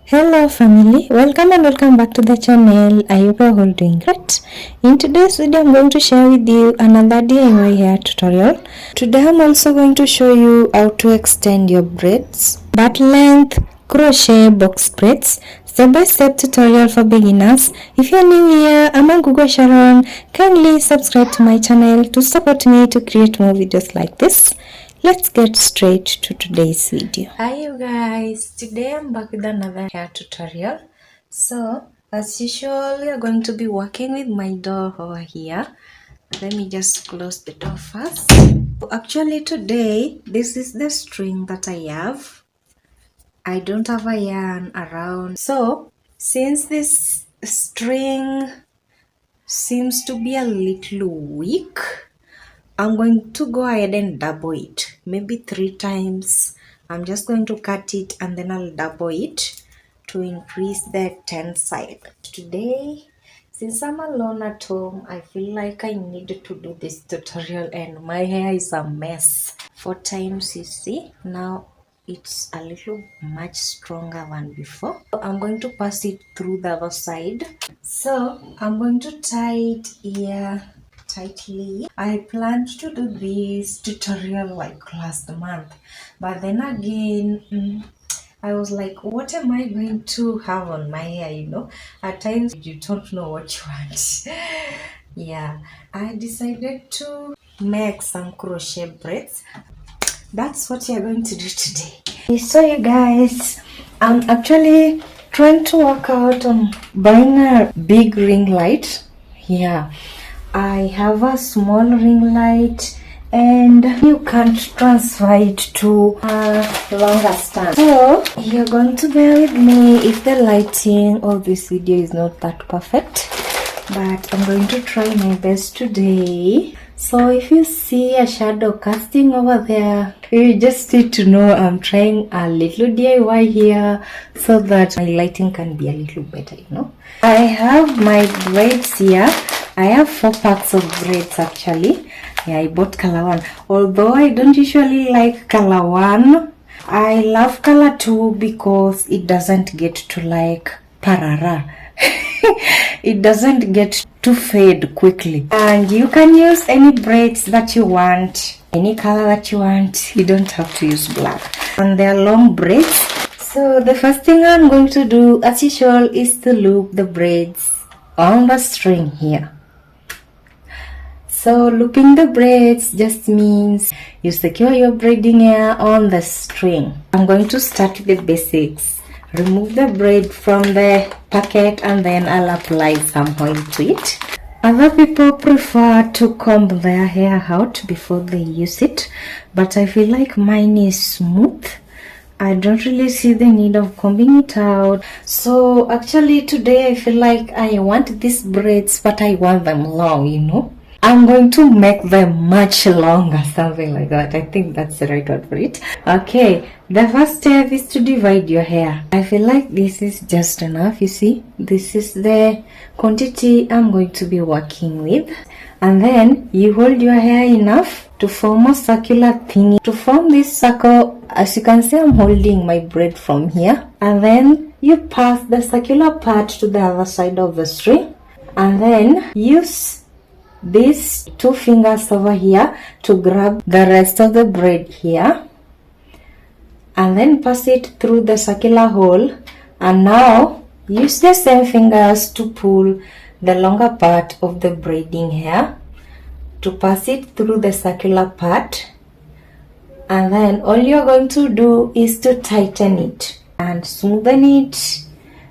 Hello family, welcome and welcome back to the channel. I hope you're all doing great. In today's video I'm going to share with you another DIY hair tutorial. Today I'm also going to show you how to extend your braids, butt length, crochet box braids, step-by-step tutorial for beginners. If you're new here, I'm Google Sharon. Kindly subscribe to my channel to support me to create more videos like this. Let's get straight to today's video. Hi you guys, today I'm back with another hair tutorial. So as usual, we are going to be working with my door over here. Let me just close the door first. Actually today, this is the string that I have. I don't have a yarn around. So since this string seems to be a little weak, I'm going to go ahead and double it, maybe 3 times. I'm just going to cut it and then I'll double it to increase the tensile. Today, since I'm alone at home, I feel like I need to do this tutorial and my hair is a mess. 4 times, you see, now it's a little much stronger than before. I'm going to pass it through the other side. So I'm going to tie it here tightly. I planned to do this tutorial like last month, but then again I was like, what am I going to have on my hair? You know, at times you don't know what you want. Yeah, I decided to make some crochet braids. That's what you're going to do today. So you guys, I'm actually trying to work out on buying a big ring light. Yeah, I have a small ring light and you can't transfer it to a longer stand. So you're going to bear with me if the lighting of this video is not that perfect, but I'm going to try my best today. So if you see a shadow casting over there, you just need to know I'm trying a little DIY here so that my lighting can be a little better, you know. I have my braids here. I have 4 packs of braids actually. Yeah, I bought color 1. Although I don't usually like color 1, I love color 2 because it doesn't get to like parara. It doesn't get to fade quickly. And you can use any braids that you want, any color that you want. You don't have to use black. And they're long braids. So the first thing I'm going to do as usual is to loop the braids on the string here. So looping the braids just means you secure your braiding hair on the string. I'm going to start with the basics. Remove the braid from the packet and then I'll apply some oil to it. Other people prefer to comb their hair out before they use it, but I feel like mine is smooth. I don't really see the need of combing it out. So actually today I feel like I want these braids, but I want them long, you know. I'm going to make them much longer, something like that. I think that's the right word for it. Okay, the first step is to divide your hair. I feel like this is just enough, you see. This is the quantity I'm going to be working with. And then you hold your hair enough to form a circular thingy. To form this circle, as you can see, I'm holding my braid from here. And then you pass the circular part to the other side of the string. And then use these 2 fingers over here to grab the rest of the braid here. And then pass it through the circular hole. And now use the same fingers to pull the longer part of the braiding hair, to pass it through the circular part, and then all you're going to do is to tighten it and smoothen it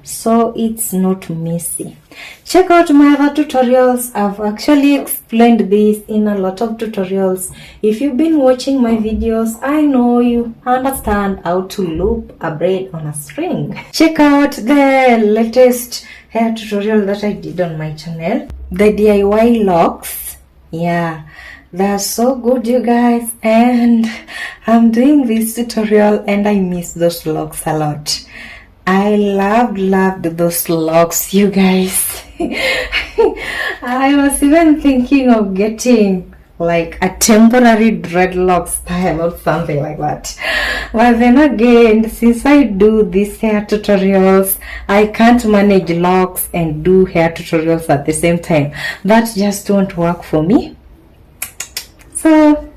so it's not messy. Check out my other tutorials. I've actually explained this in a lot of tutorials. If you've been watching my videos, I know you understand how to loop a braid on a string. Check out the latest hair tutorial that I did on my channel, the DIY locks. Yeah, they're so good, you guys, and I'm doing this tutorial and I miss those locks a lot. I loved those locks, you guys. I was even thinking of getting like a temporary dreadlock style or something like that. But then again, since I do these hair tutorials, I can't manage locks and do hair tutorials at the same time. That just won't work for me. So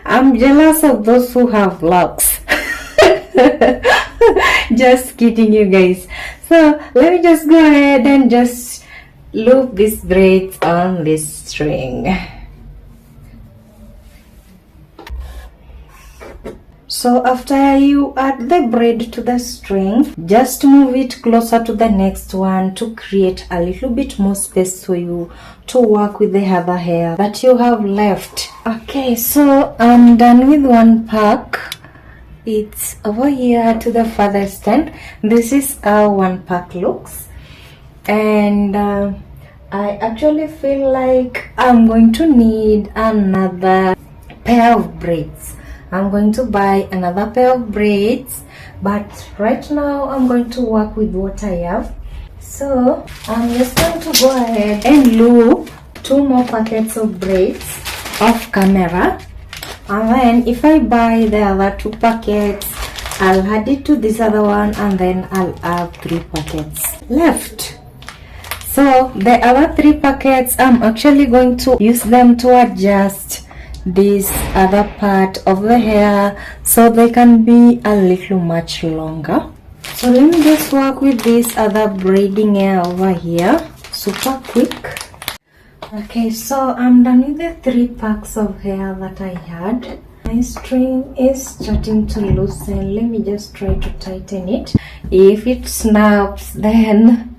I'm jealous of those who have locks. Just kidding, you guys. So let me just go ahead and just loop these braids on this string. So after you add the braid to the string, just move it closer to the next one to create a little bit more space for you to work with the other hair that you have left. Okay, so I'm done with one pack. It's over here to the farthest end. This is how one pack looks, and I actually feel like I'm going to need another pair of braids. I'm going to buy another pair of braids, but right now I'm going to work with what I have. So I'm just going to go ahead and loop 2 more packets of braids off camera, and then if I buy the other 2 packets, I'll add it to this other one, and then I'll have 3 packets left. So the other 3 packets, I'm actually going to use them to adjust this other part of the hair so they can be a little much longer. So let me just work with this other braiding hair over here super quick. Okay, so I'm done with the 3 packs of hair that I had. My string is starting to loosen. Let me just try to tighten it. If it snaps, then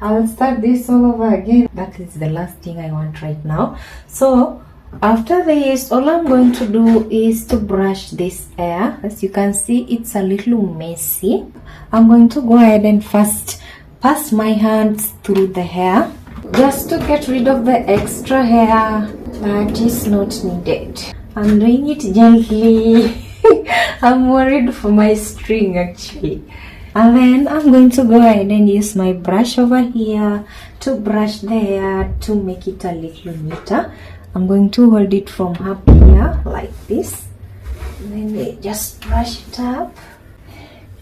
I'll start this all over again. That is the last thing I want right now. So after this, all I'm going to do is to brush this hair. As you can see, it's a little messy. I'm going to go ahead and first pass my hands through the hair just to get rid of the extra hair that is not needed. I'm doing it gently. I'm worried for my string actually. And then I'm going to go ahead and use my brush over here to brush the hair to make it a little neater. I'm going to hold it from up here like this, and then just brush it up.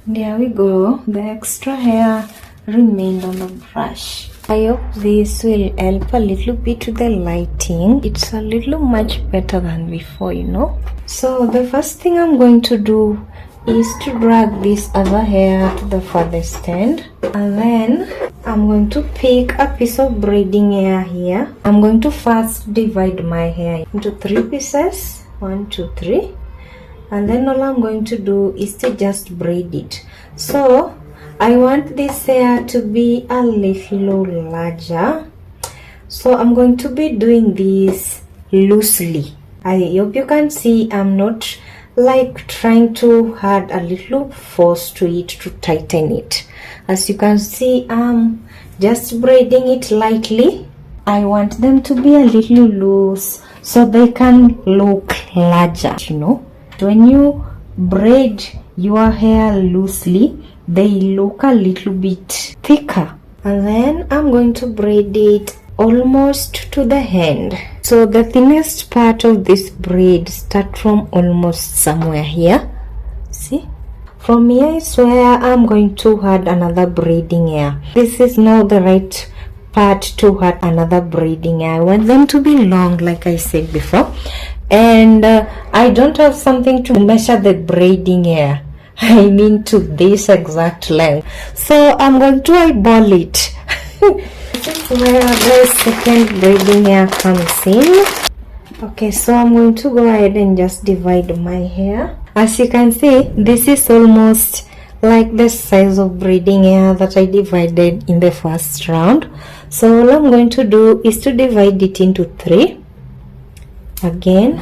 There we go. The extra hair remained on the brush. I hope this will help a little bit with the lighting. It's a little much better than before, you know. So the first thing I'm going to do is to drag this other hair to the farthest end, and then I'm going to pick a piece of braiding hair here. I'm going to first divide my hair into 3 pieces, 1, 2, 3, and then all I'm going to do is to just braid it. So I want this hair to be a little larger, so I'm going to be doing this loosely. I hope you can see I'm not like trying to add a little force to it to tighten it. As you can see, I'm just braiding it lightly. I want them to be a little loose so they can look larger, you know. When you braid your hair loosely, they look a little bit thicker. And then I'm going to braid it almost to the end. So the thinnest part of this braid start from almost somewhere here. See? From here is where I'm going to add another braiding hair. This is now the right part to add another braiding hair. I want them to be long, like I said before. And I don't have something to measure the braiding hair. I mean to this exact length. So I'm going to eyeball it. This is where the second braiding hair comes in. Okay, so I'm going to go ahead and just divide my hair. As you can see, this is almost like the size of braiding hair that I divided in the first round. So all I'm going to do is to divide it into 3 again,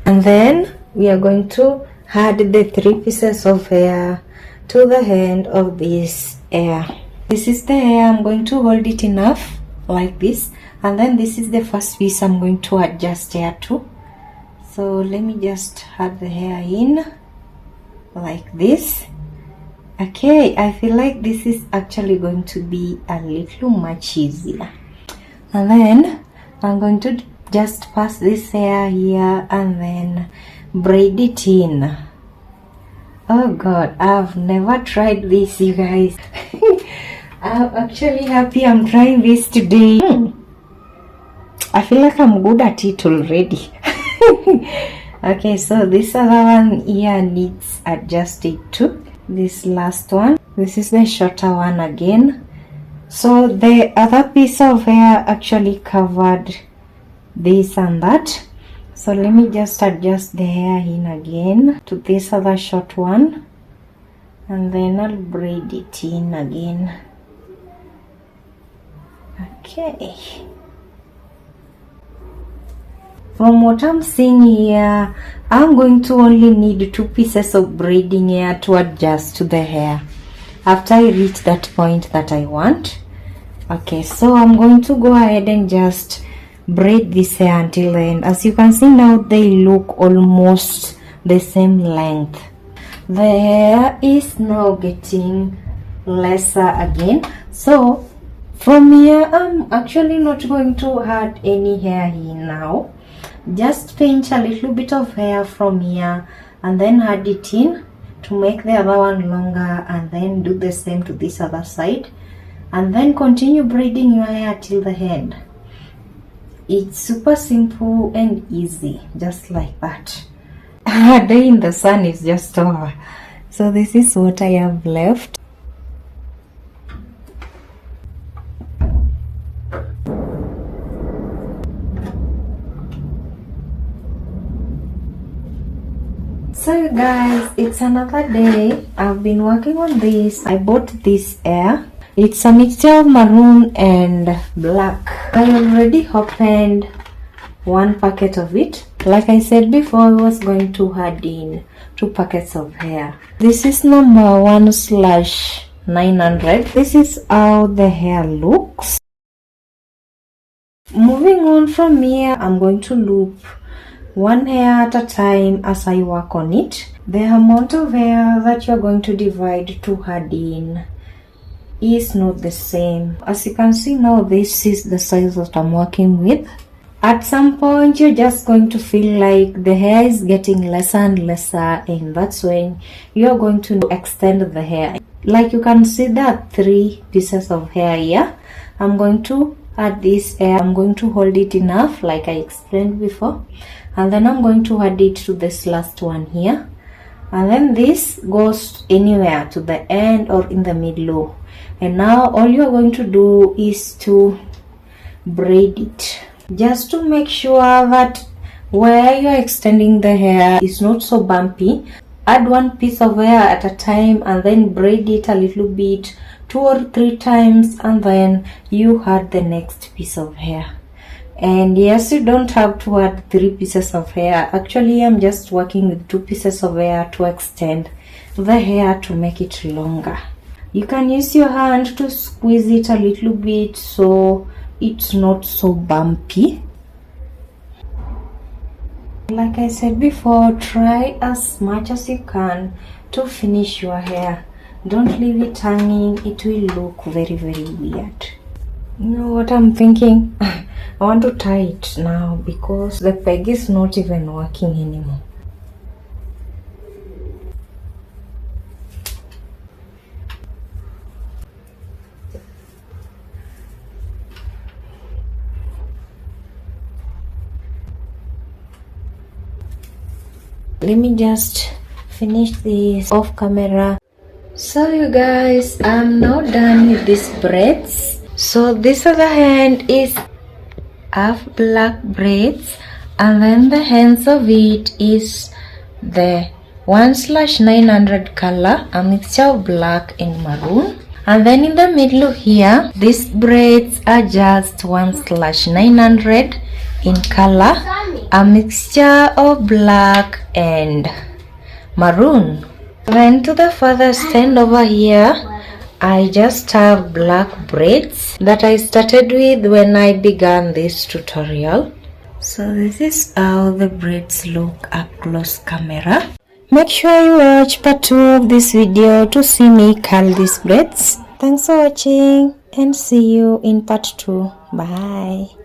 and then we are going to add the 3 pieces of hair to the end of this hair. This is the hair. I'm going to hold it enough like this, and then this is the first piece I'm going to adjust hair to. So let me just add the hair in like this. Okay, I feel like this is actually going to be a little much easier. And then I'm going to just pass this hair here and then braid it in. Oh god, I've never tried this, you guys. I'm actually happy I'm trying this today. I feel like I'm good at it already. Okay, so this other one here needs adjusting too. This last one, this is the shorter one again. So the other piece of hair actually covered this and that. So let me just adjust the hair in again to this other short one, and then I'll braid it in again. Okay. From what I'm seeing here, I'm going to only need 2 pieces of braiding hair to adjust to the hair after I reach that point that I want. Okay, so I'm going to go ahead and just braid this hair until the end. As you can see now, they look almost the same length. The hair is now getting lesser again. So from here, I'm actually not going to add any hair in now. Just pinch a little bit of hair from here and then add it in to make the other one longer, and then do the same to this other side, and then continue braiding your hair till the end. It's super simple and easy, just like that. A day in the sun is just over. So this is what I have left. So you guys, it's another day. I've been working on this. I bought this hair. It's a mixture of maroon and black. I already opened one packet of it. Like I said before, I was going to add in 2 packets of hair. This is number 1/900. This is how the hair looks. Moving on from here, I'm going to loop one hair at a time as I work on it. The amount of hair that you're going to divide to add in is not the same. As you can see now, this is the size that I'm working with. At some point, you're just going to feel like the hair is getting lesser and lesser, and that's when you're going to extend the hair. Like you can see that 3 pieces of hair here. I'm going to add this hair. I'm going to hold it enough like I explained before, and then I'm going to add it to this last one here, and then this goes anywhere to the end or in the middle. And now all you're going to do is to braid it, just to make sure that where you're extending the hair is not so bumpy. Add 1 piece of hair at a time and then braid it a little bit 2 or 3 times, and then you add the next piece of hair. And yes, you don't have to add 3 pieces of hair. Actually, I'm just working with 2 pieces of hair to extend the hair to make it longer. You can use your hand to squeeze it a little bit so it's not so bumpy. Like I said before, try as much as you can to finish your hair. Don't leave it hanging. It will look very, very weird. You know what I'm thinking? I want to tie it now because the peg is not even working anymore. Let me just finish this off camera. So you guys, I'm now done with these braids. So this other hand is half black braids, and then the hands of it is the 1/900 color, a mixture of black and maroon. And then in the middle here, these braids are just 1/900 in color, a mixture of black and maroon. Then to the furthest end over here, I just have black braids that I started with when I began this tutorial. So this is how the braids look up close camera. Make sure you watch part 2 of this video to see me curl these braids. Thanks for watching and see you in part 2. Bye.